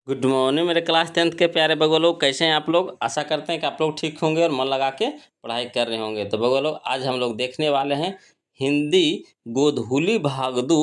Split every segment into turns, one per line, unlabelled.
Good morning मेरे class 10th के प्यारे बगो लोग, कैसे हैं आप लोग। आशा करते हैं कि आप लोग ठीक होंगे और मन लगा के पढ़ाई कर रहे होंगे। तो बगो लोग, आज हम लोग देखने वाले हैं हिंदी गोधूली भागदू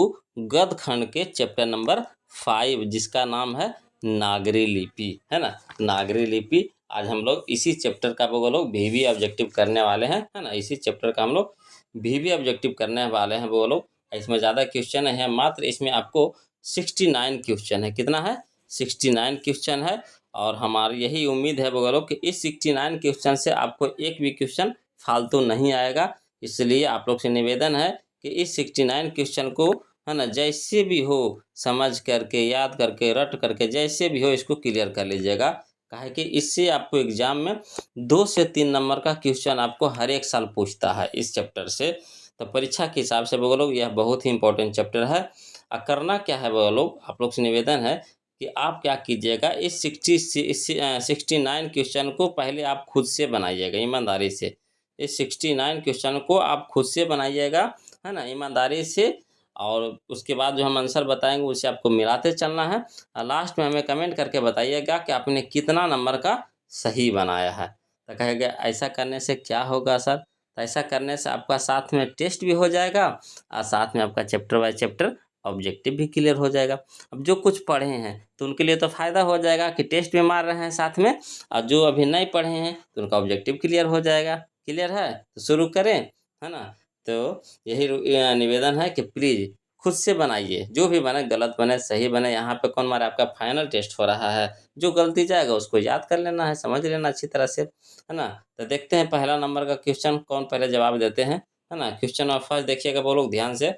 गद खंड के चैप्टर नंबर 5, जिसका नाम है नागरी लिपि, है ना। नागरी लिपि आज हम लोग इसी चैप्टर का बगो लोग वीवी ऑब्जेक्टिव करने वाले हैं, है ना। इसी चैप्टर का हम लोग वीवी ऑब्जेक्टिव करने वाले हैं बगो लोग। इसमें ज़्यादा क्वेश्चन है, मात्र इसमें आपको 69 क्वेश्चन है। कितना है? 69 क्वेश्चन है। और हमारी यही उम्मीद है बगलों कि इस 69 क्वेश्चन से आपको एक भी क्वेश्चन फालतू नहीं आएगा। इसलिए आप लोग से निवेदन है कि इस 69 क्वेश्चन को, है ना, जैसे भी हो समझ करके, याद करके, रट करके, जैसे भी हो इसको क्लियर कर लीजिएगा। काहे कि इससे आपको एग्जाम में 2 से 3 नंबर का क्वेश्चन आपको हर एक साल पूछता है इस चैप्टर से। तो परीक्षा के हिसाब से बगलों यह बहुत ही इंपॉर्टेंट चैप्टर है। करना क्या है बगलों, आप लोग से निवेदन है कि आप क्या कीजिएगा, इस 69 क्वेश्चन को पहले आप खुद से बनाइएगा ईमानदारी से। इस 69 क्वेश्चन को आप खुद से बनाइएगा, है ना, ईमानदारी से। और उसके बाद जो हम आंसर बताएंगे उसे आपको मिलाते चलना है। और लास्ट में हमें कमेंट करके बताइएगा कि आपने कितना नंबर का सही बनाया है। तो कहेगा ऐसा करने से क्या होगा सर? तो ऐसा करने से आपका साथ में टेस्ट भी हो जाएगा और साथ में आपका चैप्टर बाय चैप्टर ऑब्जेक्टिव भी क्लियर हो जाएगा। अब जो कुछ पढ़े हैं तो उनके लिए तो फ़ायदा हो जाएगा कि टेस्ट में मार रहे हैं साथ में, और जो अभी नहीं पढ़े हैं तो उनका ऑब्जेक्टिव क्लियर हो जाएगा। क्लियर है? तो शुरू करें, है ना। तो यही निवेदन है कि प्लीज़ खुद से बनाइए। जो भी बने, गलत बने सही बने, यहाँ पे कौन मारे, आपका फाइनल टेस्ट हो रहा है। जो गलती जाएगा उसको याद कर लेना है, समझ लेना अच्छी तरह से, है ना। तो देखते हैं पहला नंबर का क्वेश्चन कौन पहले जवाब देते हैं, है ना। क्वेश्चन नंबर फर्स्ट देखिएगा वो लोग ध्यान से।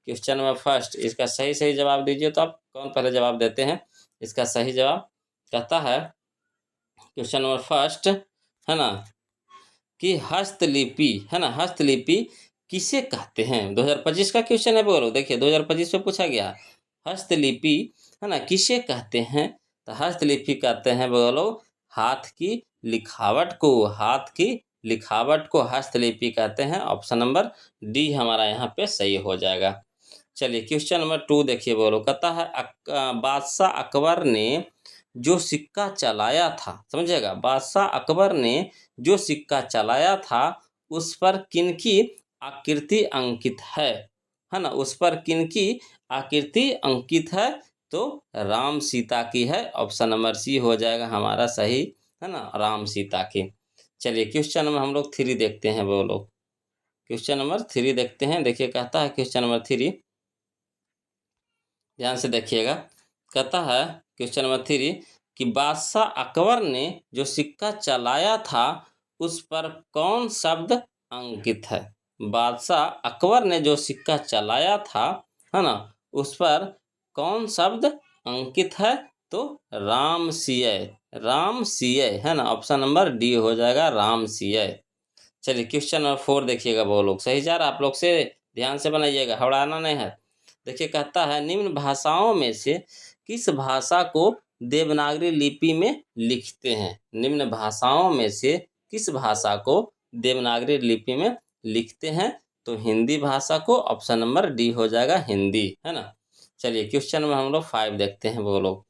क्वेश्चन नंबर फर्स्ट, इसका सही सही जवाब दीजिए। तो आप कौन पहले जवाब देते हैं? इसका सही जवाब कहता है क्वेश्चन नंबर फर्स्ट, है ना, कि हस्तलिपि, है ना, हस्तलिपि किसे कहते हैं। 2025 का क्वेश्चन है बोलो, देखिए 2025 में पूछा गया हस्तलिपि, है ना, किसे कहते हैं। तो हस्तलिपि कहते हैं बोलो हाथ की लिखावट को। हाथ की लिखावट को हस्तलिपि कहते हैं। ऑप्शन नंबर डी हमारा यहाँ पे सही हो जाएगा। चलिए क्वेश्चन नंबर 2 देखिए बोलो, कहता है बादशाह अकबर ने जो सिक्का चलाया था, समझिएगा, बादशाह अकबर ने जो सिक्का चलाया था उस पर किनकी आकृति अंकित है ना। उस पर किनकी आकृति अंकित है? तो राम सीता की है। ऑप्शन नंबर सी हो जाएगा हमारा सही, है ना, राम सीता की। चलिए क्वेश्चन नंबर हम लोग 3 देखते हैं वो लोग। क्वेश्चन नंबर 3 देखते हैं। देखिए कहता है क्वेश्चन नंबर 3, ध्यान से देखिएगा। कहता है क्वेश्चन नंबर 3 कि बादशाह अकबर ने जो सिक्का चलाया था उस पर कौन शब्द अंकित है। बादशाह अकबर ने जो सिक्का चलाया था, है ना, उस पर कौन शब्द अंकित है? तो राम सिय, राम सिय, है ना। ऑप्शन नंबर डी हो जाएगा राम सिय। चलिए क्वेश्चन नंबर 4 देखिएगा वो लोग, सही जा रहा आप लोग से, ध्यान से बनाइएगा, हवड़ाना नहीं है। देखिए कहता है निम्न भाषाओं में से किस भाषा को देवनागरी लिपि में लिखते हैं। निम्न भाषाओं में से किस भाषा को देवनागरी लिपि में लिखते हैं? तो हिंदी भाषा को। ऑप्शन नंबर डी हो जाएगा हिंदी, है ना। चलिए क्वेश्चन नंबर हम लोग 5 देखते हैं वो लोग।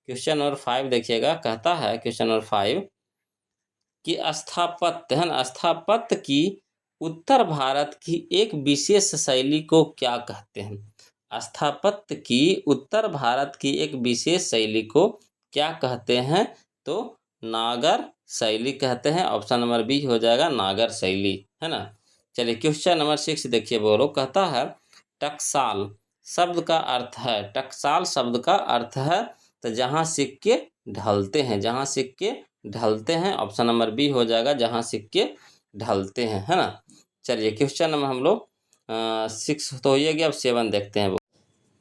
क्वेश्चन नंबर 5 देखिएगा, कहता है क्वेश्चन नंबर 5 कि स्थापत्य, है ना, स्थापत्य की उत्तर भारत की एक विशेष शैली को क्या कहते हैं। स्थापत्य की उत्तर भारत की एक विशेष शैली को क्या कहते हैं? तो नागर शैली कहते हैं। ऑप्शन नंबर बी हो जाएगा नागर शैली, है ना। चलिए क्वेश्चन नंबर 6 देखिए बोलो, कहता है टकसाल शब्द का अर्थ है। टकसाल शब्द का अर्थ है तो जहाँ सिक्के ढलते हैं, जहाँ सिक्के ढलते हैं। ऑप्शन नंबर बी हो जाएगा जहाँ सिक्के ढलते हैं, है ना। चलिए क्वेश्चन नंबर हम लोग 6 तो हो गया, अब 7 देखते हैं वो।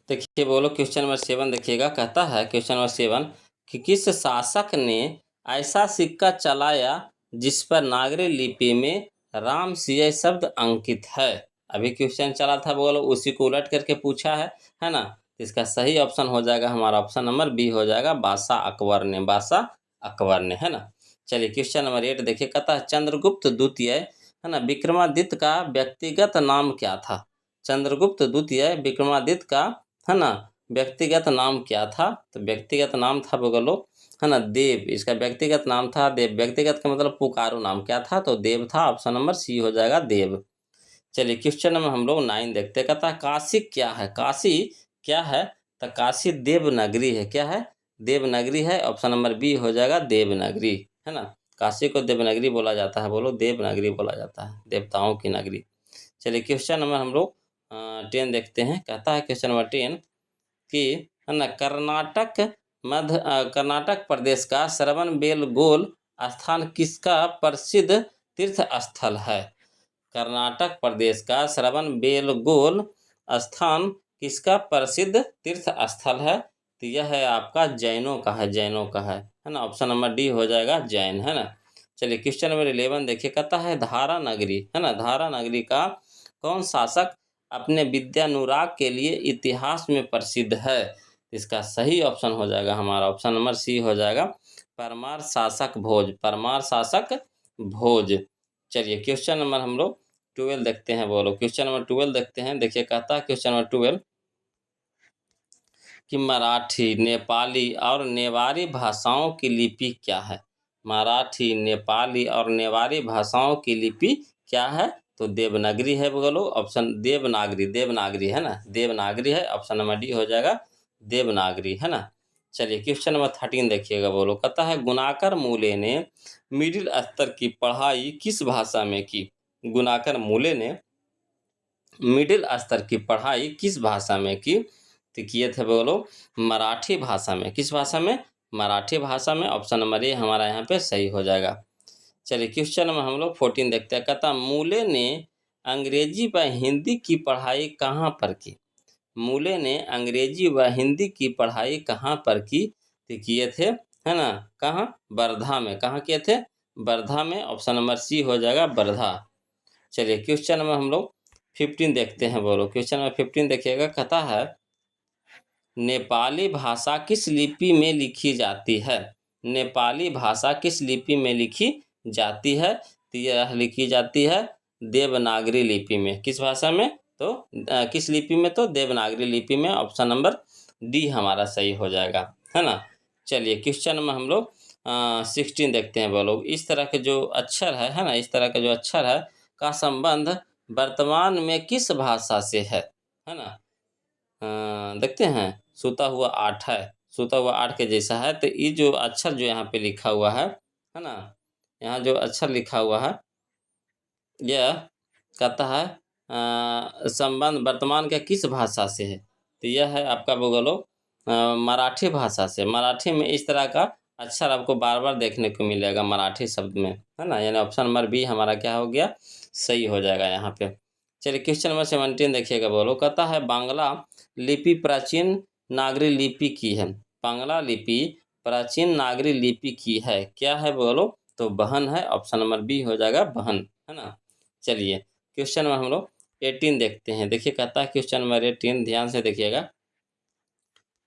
देखिए बोलो क्वेश्चन नंबर 7 देखिएगा, कहता है क्वेश्चन नंबर 7 कि किस शासक ने ऐसा सिक्का चलाया जिस पर नागरी लिपि में राम सिय शब्द अंकित है। अभी क्वेश्चन चला था बोलो, उसी को उलट करके पूछा है ना। इसका सही ऑप्शन हो जाएगा हमारा ऑप्शन नंबर बी हो जाएगा बादशाह अकबर ने, बादशाह अकबर ने, है ना। चलिए क्वेश्चन नंबर 8 देखिए, कहता है चंद्रगुप्त द्वितीय, है ना, विक्रमादित्य का व्यक्तिगत नाम क्या था। चंद्रगुप्त द्वितीय विक्रमादित्य का, है ना, व्यक्तिगत नाम क्या था? तो व्यक्तिगत नाम था बोलो, है ना, देव। इसका व्यक्तिगत नाम था देव। व्यक्तिगत का मतलब पुकारो नाम क्या था? तो देव था। ऑप्शन नंबर सी हो जाएगा, देव। चलिए क्वेश्चन नंबर हम लोग 9 देखते हैं। कहता है काशी क्या है? काशी क्या है? तो काशी देवनागरी है। क्या है? देवनागरी है। ऑप्शन नंबर बी हो जाएगा, देवनागरी, है ना। काशी को देवनागरी बोला जाता है। बोलो, देवनागरी बोला जाता है, देवताओं की नगरी। चलिए क्वेश्चन नंबर हम लोग 10 देखते हैं। कहता है क्वेश्चन नंबर 10 कि, है ना, कर्नाटक प्रदेश का श्रवणबेलगोल स्थान किसका प्रसिद्ध तीर्थ स्थल है? कर्नाटक प्रदेश का श्रवणबेलगोल स्थान किसका प्रसिद्ध तीर्थ स्थल है? तो यह है आपका जैनों का है, जैनों का है ना। ऑप्शन नंबर डी हो जाएगा, जैन, है ना। चलिए क्वेश्चन नंबर 11 देखिए। कहता है धारा नगरी, है ना, धारा नगरी का कौन शासक अपने विद्यानुराग के लिए इतिहास में प्रसिद्ध है? इसका सही ऑप्शन हो जाएगा हमारा ऑप्शन नंबर सी हो जाएगा, परमार शासक भोज, परमार शासक भोज। चलिए क्वेश्चन नंबर हम लोग 12 देखते हैं। बोलो, क्वेश्चन नंबर 12 देखते हैं। देखिए कहता है क्वेश्चन नंबर 12 कि मराठी, नेपाली और नेवारी भाषाओं की लिपि क्या है? मराठी, नेपाली और नेवारी भाषाओं की लिपि क्या है? तो देवनागरी है। बोलो, ऑप्शन देवनागरी, देवनागरी, है ना, देवनागरी है। ऑप्शन नंबर डी हो जाएगा, देवनागरी, है ना। चलिए क्वेश्चन नंबर 13 देखिएगा। बोलो, कहता है गुणाकर मूले ने मिडिल स्तर की पढ़ाई किस भाषा में की? गुणाकर मूले ने मिडिल स्तर की पढ़ाई किस भाषा में की? तो किए थे बोलो, मराठी भाषा में। किस भाषा में? मराठी भाषा में। ऑप्शन नंबर ए हमारा यहाँ पे सही हो जाएगा। चलिए क्वेश्चन नंबर हम लोग 14 देखते हैं। कहता मूले ने अंग्रेजी व हिंदी की पढ़ाई कहाँ पर की? मूले ने अंग्रेजी व हिंदी की पढ़ाई कहाँ पर की? तो किए थे, है ना, कहाँ? वर्धा में। कहाँ किए थे? वर्धा में। ऑप्शन नंबर सी हो जाएगा, वर्धा। चलिए क्वेश्चन नंबर हम लोग 15 देखते हैं। बोलो, क्वेश्चन नंबर 15 देखिएगा। कहता है नेपाली भाषा किस लिपि में लिखी जाती है? नेपाली भाषा किस लिपि में लिखी जाती है? तो यह लिखी जाती है देवनागरी लिपि में। किस भाषा में? तो किस लिपि में? तो देवनागरी लिपि में। ऑप्शन नंबर डी हमारा सही हो जाएगा, है ना। चलिए क्वेश्चन में हम लोग 16 देखते हैं। बोलो, इस तरह के जो अक्षर है ना, इस तरह के जो अक्षर है का संबंध वर्तमान में किस भाषा से है ना। देखते हैं, सूता हुआ आठ है, सूता हुआ आठ के जैसा है। तो ये जो अक्षर जो यहाँ पे लिखा हुआ है ना, यहाँ जो अक्षर लिखा हुआ है यह कहता है संबंध वर्तमान के किस भाषा से है? तो यह है आपका बोलो मराठी भाषा से। मराठी में इस तरह का अक्षर आपको बार बार देखने को मिलेगा मराठी शब्द में, है ना। यानी ऑप्शन नंबर बी हमारा क्या हो गया, सही हो जाएगा यहाँ पे। चलिए क्वेश्चन नंबर 17 देखिएगा। बोलो, कहता है बांग्ला लिपि प्राचीन नागरी लिपि की है। बांग्ला लिपि प्राचीन नागरी लिपि की है, क्या है? बोलो, तो बहन है। ऑप्शन नंबर बी हो जाएगा, बहन, है ना। चलिए क्वेश्चन नंबर हम लोग 18 देखते हैं। देखिए कहता है क्वेश्चन नंबर 18, ध्यान से देखिएगा।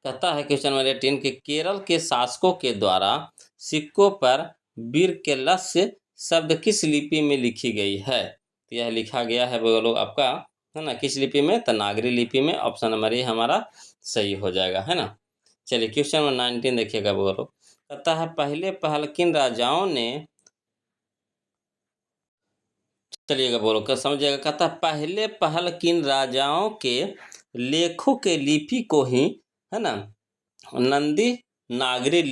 कहता है क्वेश्चन नंबर 18 कि केरल के शासकों के द्वारा सिक्कों पर वीर के लस्य शब्द किस लिपि में लिखी गई है? तो यह लिखा गया है बोलो आपका, है ना, किस लिपि में? तो नागरी लिपि में। ऑप्शन नंबर ए हमारा सही हो जाएगा, है ना। चलिए क्वेश्चन नंबर 19 देखिएगा। बोलो, कहता है पहले पहल किन राजाओं ने, चलिएगा बोलो क्या समझिएगा। कहता है पहले पहल किन राजाओं के लेखों के लिपि को ही, है ना, नंदी नागरी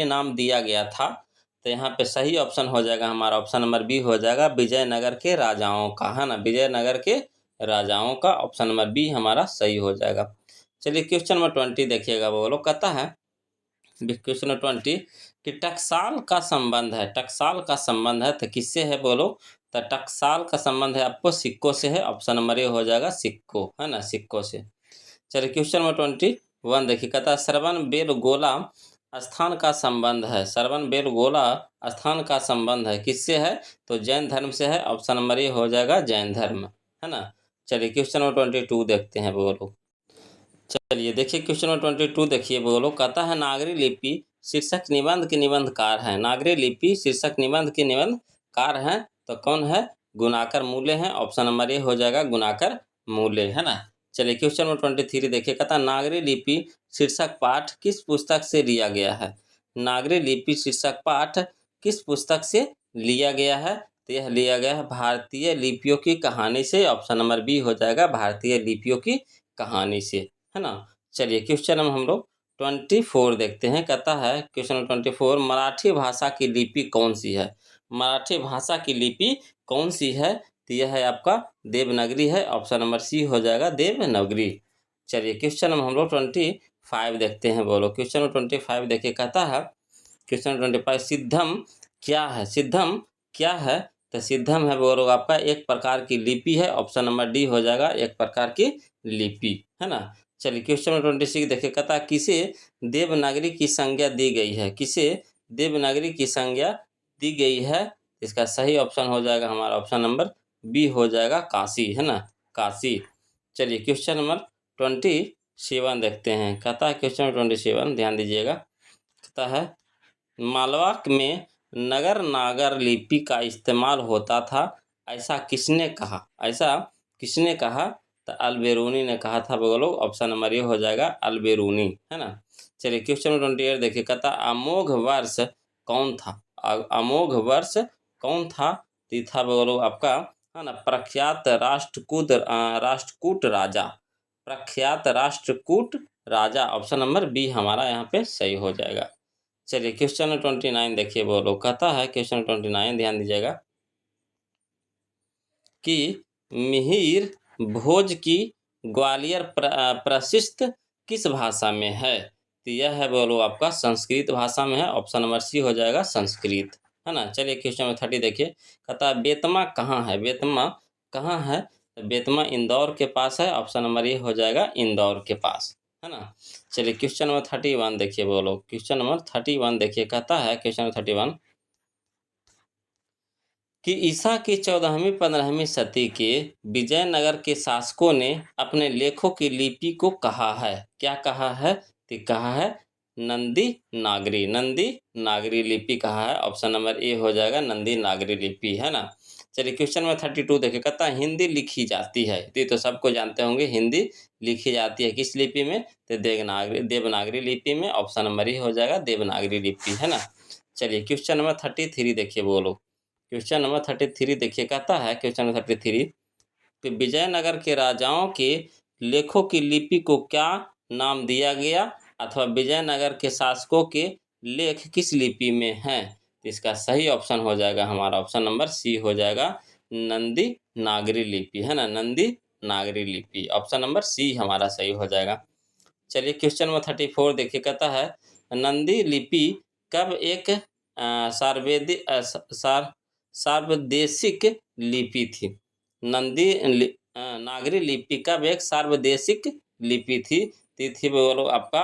नाम दिया गया था। तो यहाँ पे सही ऑप्शन हो जाएगा हमारा ऑप्शन नंबर बी हो जाएगा, विजयनगर के राजाओं का, है ना, विजयनगर के राजाओं का। ऑप्शन नंबर बी हमारा सही हो जाएगा। चलिए क्वेश्चन नंबर 20 देखिएगा। बोलो, कहता है क्वेश्चन नंबर 20 कि टकसाल का संबंध है, टकसाल का संबंध है तो किससे है? बोलो, तो टकसाल का संबंध है आपको सिक्कों से है। ऑप्शन नंबर ए हो जाएगा, सिक्को, है ना, सिक्कों से। चलिए क्वेश्चन नंबर 21 देखिए। कहता है श्रवणबेलगोला स्थान का संबंध है, श्रवणबेलगोला स्थान का संबंध है किससे है? तो जैन धर्म से है। ऑप्शन नंबर ए हो जाएगा, जैन धर्म, है ना। चलिए क्वेश्चन नंबर 22 देखते हैं। बोलो, चलिए देखिए क्वेश्चन नंबर 22 देखिए। बोलो, कहता है नागरी लिपि शीर्षक निबंध के निबंधकार हैं। नागरी लिपि शीर्षक निबंध के निबंधकार हैं तो कौन है? गुणाकर मूले हैं। ऑप्शन नंबर ए हो जाएगा, गुणाकर मूले, है ना। चलिए क्वेश्चन नंबर 23 देखिए, कहता नागरी लिपि शीर्षक पाठ किस पुस्तक से लिया गया है। नागरी लिपि शीर्षक पाठ किस पुस्तक से लिया गया है, तो यह लिया गया है भारतीय लिपियों की कहानी से। ऑप्शन नंबर बी हो जाएगा, भारतीय लिपियों की कहानी से, है ना। चलिए क्वेश्चन नंबर हम लोग 24 देखते हैं। कहता है क्वेश्चन नंबर 24, मराठी भाषा की लिपि कौन सी है। मराठी भाषा की लिपि कौन सी है, तो यह है आपका देवनागरी है। ऑप्शन नंबर सी हो जाएगा, देवनागरी। चलिए क्वेश्चन नंबर हम लोग 25 देखते हैं। बोलो क्वेश्चन नंबर 25 देखिए, कहता है क्वेश्चन नंबर 25, सिद्धम क्या है। सिद्धम क्या है, तो सिद्धम है बोलो आपका एक प्रकार की लिपि है। ऑप्शन नंबर डी हो जाएगा, एक प्रकार की लिपि, है ना। चलिए क्वेश्चन नंबर 26 देखिए, कहता किसे देवनागरी की संज्ञा दी गई है। किसे देवनागरी की संज्ञा दी गई है, इसका सही ऑप्शन हो जाएगा हमारा ऑप्शन नंबर बी हो जाएगा, काशी, है ना, काशी। चलिए क्वेश्चन नंबर 27 देखते हैं। कहता है क्वेश्चन नंबर 27, ध्यान दीजिएगा। कहता है मालवा में नगर नागर लिपि का इस्तेमाल होता था, ऐसा किसने कहा। ऐसा किसने कहा, तो अलबेरूनी ने कहा था। बोलो ऑप्शन नंबर ये हो जाएगा, अलबेरूनी, है ना। चलिए क्वेश्चन नंबर 28 देखिए, कहता अमोघ वर्ष कौन था। अमोघ वर्ष कौन था, तो था बोलो आपका, है ना, प्रख्यात राष्ट्रकूट राजा। प्रख्यात राष्ट्रकूट राजा, ऑप्शन नंबर बी हमारा यहाँ पे सही हो जाएगा। चलिए क्वेश्चन नंबर 29 देखिए। बोलो कहता है क्वेश्चन 29, ध्यान दीजिएगा कि मिहिर भोज की ग्वालियर प्रशिस्त किस भाषा में है, तो यह है बोलो आपका संस्कृत भाषा में है। ऑप्शन नंबर सी हो जाएगा, संस्कृत, है ना। चलिए क्वेश्चन नंबर 30 देखिए, कहता है बेतमा कहाँ है। बेतमा कहाँ है, तो बेतमा इंदौर के पास है। ऑप्शन नंबर ये हो जाएगा, इंदौर के पास, है ना। चलिए क्वेश्चन नंबर 31 देखिए। बोलो क्वेश्चन नंबर 31 देखिए, कहता है क्वेश्चन नंबर 31 कि ईसा की 14वीं-15वीं सदी के विजयनगर के शासकों ने अपने लेखों की लिपि को कहा है। क्या कहा है, तो कहा है नंदी नागरी। नंदी नागरी लिपि कहा है। ऑप्शन नंबर ए हो जाएगा, नंदी नागरी लिपि, है ना। चलिए क्वेश्चन नंबर 32 देखिए, कहता है हिंदी लिखी जाती है, तो ये तो सबको जानते होंगे, हिंदी लिखी जाती है किस लिपि में, तो देवनागरी लिपि में। ऑप्शन नंबर ए हो जाएगा, देवनागरी लिपि, है ना। चलिए क्वेश्चन नंबर 33 देखिए। बोलो क्वेश्चन नंबर 33 देखिए, कहता है क्वेश्चन नंबर 33 कि विजयनगर के राजाओं के लेखों की लिपि को क्या नाम दिया गया, अथवा विजयनगर के शासकों के लेख किस लिपि में हैं, तो इसका सही ऑप्शन हो जाएगा हमारा ऑप्शन नंबर सी हो जाएगा, नंदी नागरी लिपि, है ना, नंदी नागरी लिपि। ऑप्शन नंबर सी हमारा सही हो जाएगा। चलिए क्वेश्चन नंबर 34 देखिए, कहता है नंदी लिपि कब एक सार्वदेशिक लिपि थी। नागरी लिपि कब एक सार्वदेशिक लिपि थी, थी बोलो आपका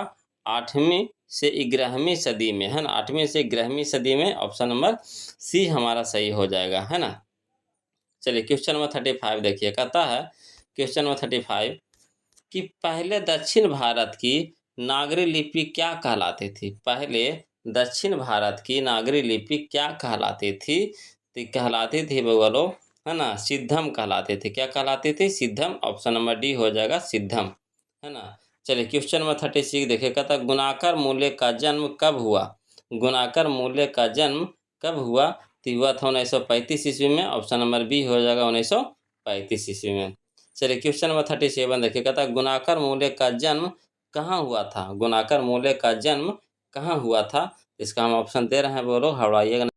8वीं से 11वीं सदी में, है ना, 8वीं से 11वीं सदी में। ऑप्शन नंबर सी हमारा सही हो जाएगा, है ना। चलिए क्वेश्चन नंबर 35 देखिए, कहता है क्वेश्चन नंबर 35 कि पहले दक्षिण भारत की नागरी लिपि क्या कहलाती थी। पहले दक्षिण भारत की नागरी लिपि क्या कहलाती थी, तो कहलाती थी बोलो, है ना, सिद्धम कहलाते थे। क्या कहलाते थे, सिद्धम। ऑप्शन नंबर डी हो जाएगा, सिद्धम, है ना। चलिए क्वेश्चन नंबर 36 देखिए, कहता गुणाकर मूल्य का जन्म कब हुआ। गुणाकर मूल्य का जन्म कब हुआ, तो हुआ था 1935 ईस्वी में। ऑप्शन नंबर बी हो जाएगा, 1935 ईस्वी में। चलिए क्वेश्चन नंबर 37 देखिए, कहता गुणाकर मूल्य का जन्म कहाँ हुआ था। गुणाकर मूल्य का जन्म कहाँ हुआ था, इसका हम ऑप्शन दे रहे हैं, बोलो हड़वाइएगा।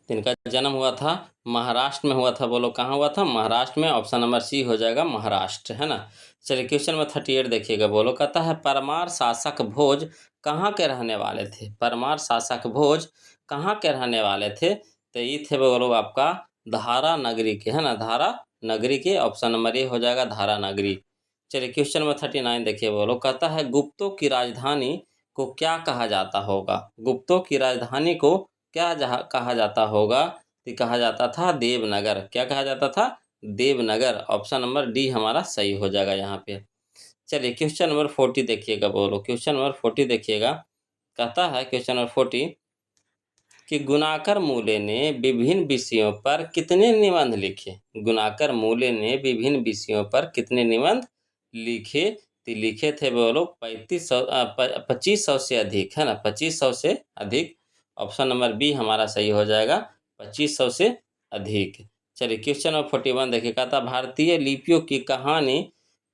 इनका जन्म हुआ था महाराष्ट्र में हुआ था। बोलो कहाँ हुआ था, महाराष्ट्र में। ऑप्शन नंबर सी हो जाएगा, महाराष्ट्र, है ना। चलिए क्वेश्चन नंबर 38 देखिएगा। बोलो कहता है परमार शासक भोज कहाँ के रहने वाले थे। परमार शासक भोज कहाँ के रहने वाले थे, तो ये थे बोलो आपका धारा नगरी के, है ना, धारा नगरी के। ऑप्शन नंबर ए हो जाएगा, धारा नगरी। चलिए क्वेश्चन नंबर 39 देखिए। बोलो कहता है गुप्तों की राजधानी को क्या कहा जाता होगा। गुप्तों की राजधानी को क्या कहा जाता होगा, तो कहा जाता था देवनगर। क्या कहा जाता था, देवनगर। ऑप्शन नंबर डी हमारा सही हो जाएगा यहाँ पे। चलिए क्वेश्चन नंबर 40 देखिएगा। बोलो क्वेश्चन नंबर 40 देखिएगा। कहता है क्वेश्चन नंबर 40 कि गुणाकर मूले ने विभिन्न विषयों पर कितने निबंध लिखे। गुणाकर मूले ने विभिन्न विषयों पर कितने निबंध लिखे, तो लिखे थे वो लोग 2500 से अधिक, है ना, 2500 से अधिक। ऑप्शन नंबर बी हमारा सही हो जाएगा, 2500 से अधिक। चलिए क्वेश्चन नंबर 41 देखिए, कहता भारतीय लिपियों की कहानी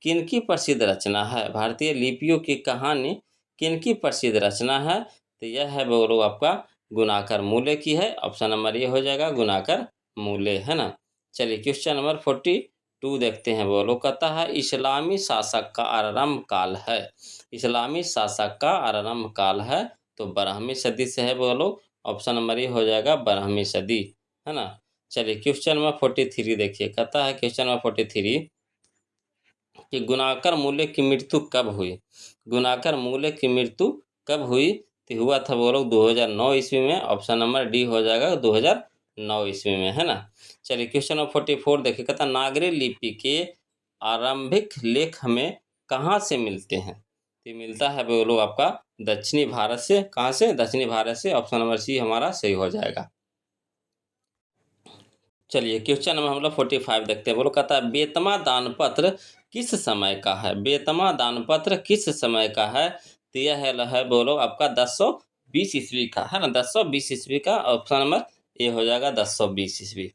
किनकी प्रसिद्ध रचना है? भारतीय लिपियों की कहानी किनकी प्रसिद्ध रचना है? तो यह है वो लोग आपका गुणाकर मूले की है। ऑप्शन नंबर ए हो जाएगा गुणाकर मूले, है ना। चलिए क्वेश्चन नंबर 42 देखते हैं। वो लोग कहता है इस्लामी शासक का आरंभ काल है। इस्लामी शासक का आरंभ काल है तो 12वीं सदी से है वो लोग। ऑप्शन नंबर ए हो जाएगा 12वीं सदी, है ना। चलिए क्वेश्चन नंबर 43 देखिए, कहता है क्वेश्चन नंबर 43 कि गुणाकर मूल्य की मृत्यु कब हुई? गुणाकर मूल्य की मृत्यु कब हुई? तो हुआ था वो लोग 2009 ईस्वी में। ऑप्शन नंबर डी हो जाएगा 2009 ईस्वी में, है ना। चलिए क्वेश्चन नंबर 44 देखिए, कहता नागरी लिपि के आरंभिक लेख हमें कहाँ से मिलते हैं? तो मिलता है वो लोग आपका दक्षिणी भारत से। कहाँ से? दक्षिणी भारत से। ऑप्शन नंबर सी हमारा सही हो जाएगा। चलिए क्वेश्चन नंबर हम लोग 45 देखते हैं। बोलो कहता है बेतमा दानपत्र किस समय का है? बेतमा दानपत्र किस समय का है? तो यह है बोलो आपका 1020 ईस्वी का, है ना। 1020 ईस्वी का। ऑप्शन नंबर ए हो जाएगा 1020 ईस्वी।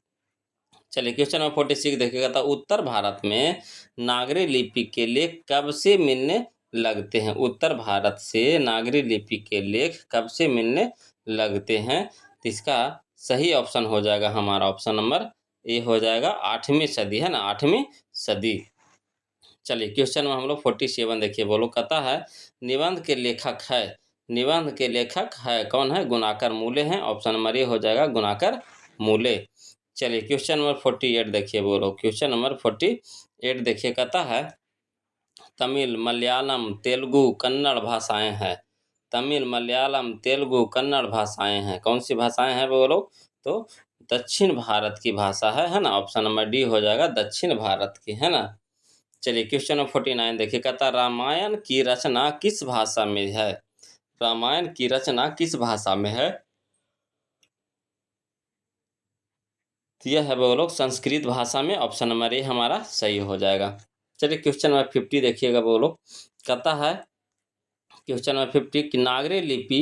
चलिए क्वेश्चन नंबर 46 देखिएगा, तो उत्तर भारत में नागरी लिपि के लेख कब से मिलने लगते हैं? उत्तर भारत से नागरी लिपि के लेख कब से मिलने लगते हैं? तो इसका सही ऑप्शन हो जाएगा हमारा ऑप्शन नंबर ए हो जाएगा 8वीं सदी, है ना, 8वीं सदी। चलिए क्वेश्चन में हम लोग 47 देखिए। बोलो कहता है निबंध के लेखक है। निबंध के लेखक है कौन है? गुणाकर मूले हैं। ऑप्शन नंबर ए हो जाएगा गुणाकर मूले। चलिए क्वेश्चन नंबर 48 देखिए। बोलो क्वेश्चन नंबर 48 देखिए, कहता है तमिल, मलयालम, तेलुगु, कन्नड़ भाषाएं हैं। तमिल, मलयालम, तेलुगु, कन्नड़ भाषाएं हैं। कौन सी भाषाएं हैं बोलो? तो दक्षिण भारत की भाषा है ना। ऑप्शन नंबर डी हो जाएगा दक्षिण भारत की, है ना। चलिए क्वेश्चन नंबर 49 देखिए, कहता रामायण की रचना किस भाषा में है? रामायण की रचना किस भाषा में है? तो यह है वो लोग संस्कृत भाषा में। ऑप्शन नंबर ए हमारा सही हो जाएगा। चलिए क्वेश्चन नंबर 50 देखिएगा। वो लोग कहता है क्वेश्चन नंबर 50 की नागरी लिपि,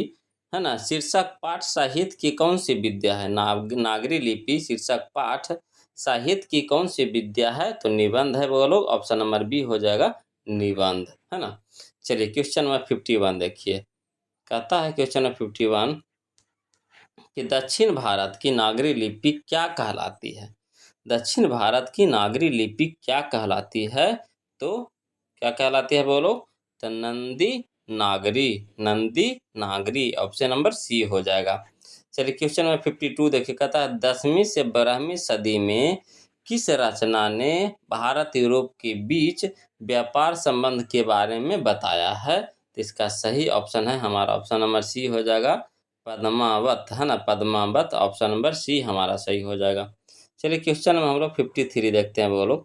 है ना, शीर्षक पाठ साहित्य की कौन सी विद्या है? नागरी लिपि शीर्षक पाठ साहित्य की कौन सी विद्या है? तो निबंध है वो लोग। ऑप्शन नंबर बी हो जाएगा निबंध, है ना। चलिए क्वेश्चन नंबर 51 देखिए, कहता है क्वेश्चन नंबर 51 कि दक्षिण भारत की नागरी लिपि क्या कहलाती है? दक्षिण भारत की नागरी लिपि क्या कहलाती है? तो क्या कहलाती है बोलो? तो नंदी नागरी। नंदी नागरी। ऑप्शन नंबर सी हो जाएगा। चलिए क्वेश्चन नंबर 52 देखिए, कहता है 10वीं से 12वीं सदी में किस रचना ने भारत यूरोप के बीच व्यापार संबंध के बारे में बताया है? तो इसका सही ऑप्शन है हमारा ऑप्शन नंबर सी हो जाएगा पद्मावत, है ना, पद्मावत। ऑप्शन नंबर सी हमारा सही हो जाएगा। चलिए क्वेश्चन में हम लोग 53 देखते हैं। बोलो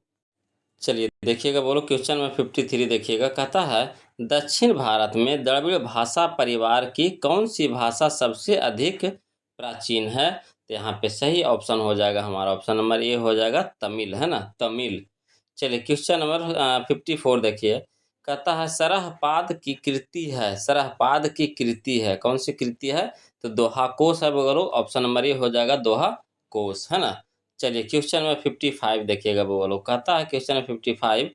चलिए देखिएगा। बोलो क्वेश्चन में 53 देखिएगा, कहता है दक्षिण भारत में द्रविड़ भाषा परिवार की कौन सी भाषा सबसे अधिक प्राचीन है? तो यहाँ पे सही ऑप्शन हो जाएगा हमारा ऑप्शन नंबर ए हो जाएगा तमिल, है ना, तमिल। चलिए क्वेश्चन नंबर 54 देखिए, कहता है सरहपाद की कृति है। सरहपाद की कृति है, कौन सी कृति है? तो दोहा कोश है बोलो। ऑप्शन नंबर ए हो जाएगा दोहा कोश, है ना। चलिए क्वेश्चन में 55 देखिएगा। वो लोग कहता है क्वेश्चन में 55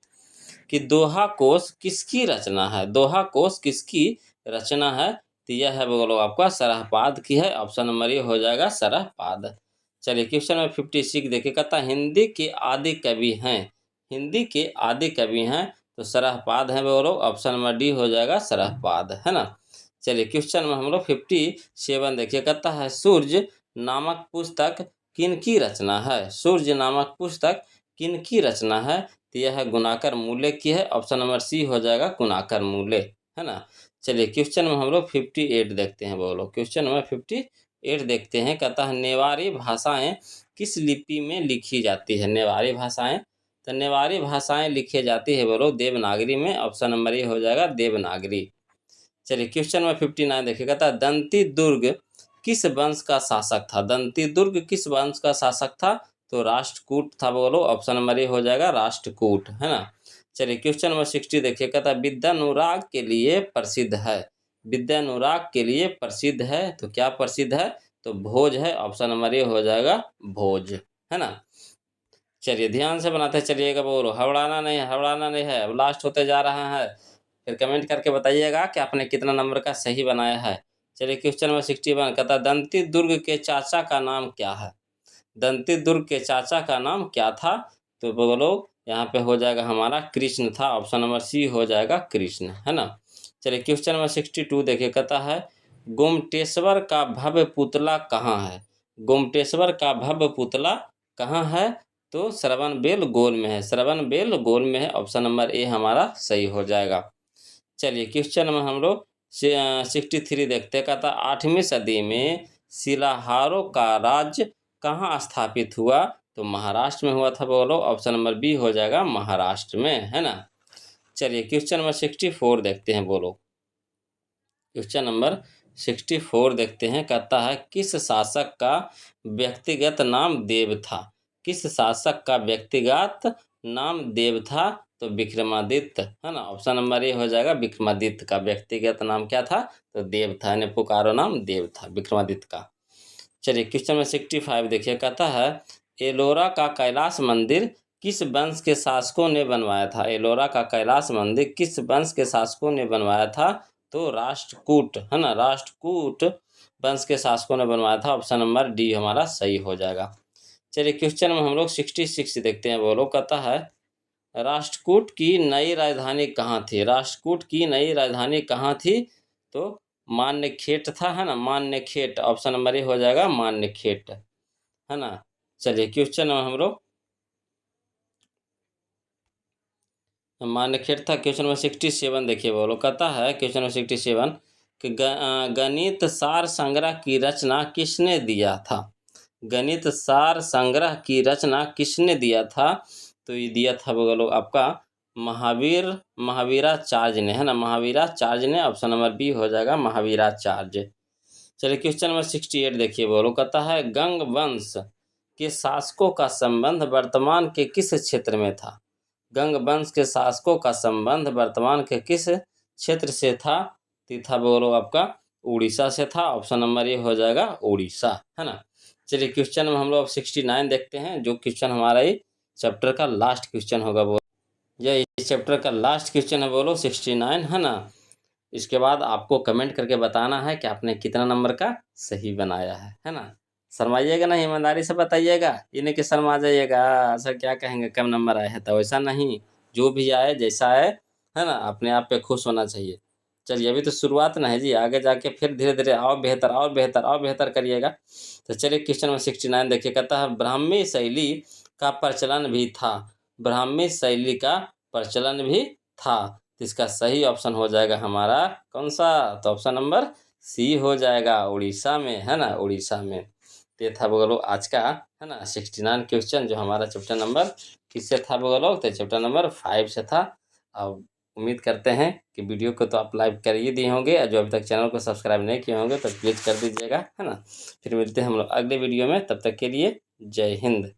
कि दोहा कोश किसकी रचना है? दोहा कोश किसकी रचना है? तो यह है वो लोग आपका सरहपाद की है। ऑप्शन नंबर ए हो जाएगा सरहपाद। चलिए क्वेश्चन में 56 देखिए, कहता हिंदी के आदि कवि हैं। हिंदी के आदि कवि हैं तो सरहपाद है वो लोग। ऑप्शन नंबर डी हो जाएगा सरहपाद, है ना। चलिए क्वेश्चन में हम लोग 57 देखिए, कहता है सूर्य नामक पुस्तक किनकी रचना है? सूर्य नामक पुस्तक किनकी रचना है? तो यह है गुणाकर मूले की है। ऑप्शन नंबर सी हो जाएगा गुणाकर मूले, है ना। चलिए क्वेश्चन में हम लोग 58 देखते हैं। बोलो क्वेश्चन नंबर 58 देखते हैं, कहता है नेवारी भाषाएं किस लिपि में लिखी जाती है? नेवारी भाषाएं, तो नेवारी भाषाएं लिखी जाती है बोलो देवनागरी में। ऑप्शन नंबर ए हो जाएगा देवनागरी। चलिए क्वेश्चन नंबर 59 देखिए, कहता है दंती दुर्ग किस वंश का शासक था? दंती दुर्ग किस वंश का शासक था? तो राष्ट्रकूट था बोलो। ऑप्शन नंबर ए हो जाएगा राष्ट्रकूट, है ना। चलिए क्वेश्चन नंबर 60 देखिए, कहता है विद्यानुराग के लिए प्रसिद्ध है। विद्यानुराग के लिए प्रसिद्ध है तो क्या प्रसिद्ध है, तो भोज है। ऑप्शन नंबर ए हो जाएगा भोज, है ना। चलिए ध्यान से बनाते चलिएगा, बोलो हवड़ाना नहीं है, हवड़ाना नहीं है। अब लास्ट होते जा रहा है, फिर कमेंट करके बताइएगा कि आपने कितना नंबर का सही बनाया है। चलिए क्वेश्चन नंबर 61 कहता दंती दुर्ग के चाचा का नाम क्या है। दंती दुर्ग के चाचा का नाम क्या था, तो बोलो यहाँ पे हो जाएगा हमारा कृष्ण था। ऑप्शन नंबर सी हो जाएगा कृष्ण, है ना। चलिए क्वेश्चन नंबर 62 देखिए, कहता है गोमटेश्वर का भव्य पुतला कहाँ है। गोमटेश्वर का भव्य पुतला कहाँ है, तो श्रवणबेलगोल में है। श्रवणबेलगोल में है। ऑप्शन नंबर ए हमारा सही हो जाएगा। चलिए क्वेश्चन नंबर हम लोग 63 देखते हैं, कहता 8वीं सदी में शिलाहारों का राज्य कहाँ स्थापित हुआ, तो महाराष्ट्र में हुआ था। बोलो ऑप्शन नंबर बी हो जाएगा महाराष्ट्र में, है ना। चलिए क्वेश्चन नंबर 64 देखते हैं, बोलो क्वेश्चन नंबर 64 देखते हैं, कहता है किस शासक का व्यक्तिगत नाम देव था। किस शासक का व्यक्तिगत नाम देव था, तो विक्रमादित्य, है ना। ऑप्शन नंबर ए हो जाएगा विक्रमादित्य का व्यक्तिगत नाम क्या था, तो देव था, यानी पुकारो नाम देव था विक्रमादित्य का। चलिए क्वेश्चन नंबर 65 देखिए, कहता है एलोरा का कैलाश मंदिर किस वंश के शासकों ने बनवाया था। एलोरा का कैलाश मंदिर किस वंश के शासकों ने बनवाया था, तो राष्ट्रकूट, है ना। राष्ट्रकूट वंश के शासकों ने बनवाया था। ऑप्शन नंबर डी हमारा सही हो जाएगा। चलिए क्वेश्चन में हम लोग 66 देखते हैं, बोलो कहता है राष्ट्रकूट की नई राजधानी कहाँ थी। राष्ट्रकूट की नई राजधानी कहाँ थी, तो मान्यखेट था, है ना। मान्यखेट, ऑप्शन नंबर ए हो जाएगा मान्यखेट, है ना। चलिए क्वेश्चन हम लोग मान्यखेट था। क्वेश्चन नंबर 67 देखिए, बोलो कहता है क्वेश्चन नंबर 67 कि गणित सार संग्रह की रचना किसने दिया था। गणित सार संग्रह की रचना किसने दिया था, तो ये दिया था बोलो आपका महावीराचार्य ने, है ना। महावीराचार्य ने। ऑप्शन नंबर बी हो जाएगा महावीराचार्य। चलिए क्वेश्चन नंबर 68 देखिए, बोलो कहता है गंग वंश के शासकों का संबंध वर्तमान के किस क्षेत्र में था। गंग वंश के शासकों का संबंध वर्तमान के किस क्षेत्र से था, तो था बोलो आपका उड़ीसा से था। ऑप्शन नंबर ए हो जाएगा उड़ीसा, है ना। चलिए क्वेश्चन में हम लोग 69 देखते हैं, जो क्वेश्चन हमारा ये चैप्टर का लास्ट क्वेश्चन होगा। बोलो ये इस चैप्टर का लास्ट क्वेश्चन है, बोलो 69, है ना। इसके बाद आपको कमेंट करके बताना है कि आपने कितना नंबर का सही बनाया है ना। शर्माइएगा नहीं, ईमानदारी से बताइएगा, ये नहीं कि शर्मा जाइएगा सर क्या कहेंगे कम नंबर आए हैं, तो ऐसा नहीं। जो भी आए जैसा आए, है ना, अपने आप पे खुश होना चाहिए। चलिए अभी तो शुरुआत ना है जी, आगे जाके फिर धीरे धीरे और बेहतर और बेहतर और बेहतर करिएगा। तो चलिए क्वेश्चन नंबर 69 देखिए, कहता है ब्राह्मी शैली का प्रचलन भी था। ब्राह्मी शैली का प्रचलन भी था, तो इसका सही ऑप्शन हो जाएगा हमारा कौन सा, तो ऑप्शन नंबर सी हो जाएगा उड़ीसा में, है ना। उड़ीसा में। तो ये था बोलो आज का, है ना, 69 क्वेश्चन, जो हमारा चैप्टर नंबर किससे था बोलो, तो चैप्टर नंबर 5 से था। अब उम्मीद करते हैं कि वीडियो को तो आप लाइक कर ही दिए होंगे, और जो अभी तक चैनल को सब्सक्राइब नहीं किए होंगे तो प्लीज़ कर दीजिएगा, है ना। फिर मिलते हैं हम लोग अगले वीडियो में, तब तक के लिए जय हिंद।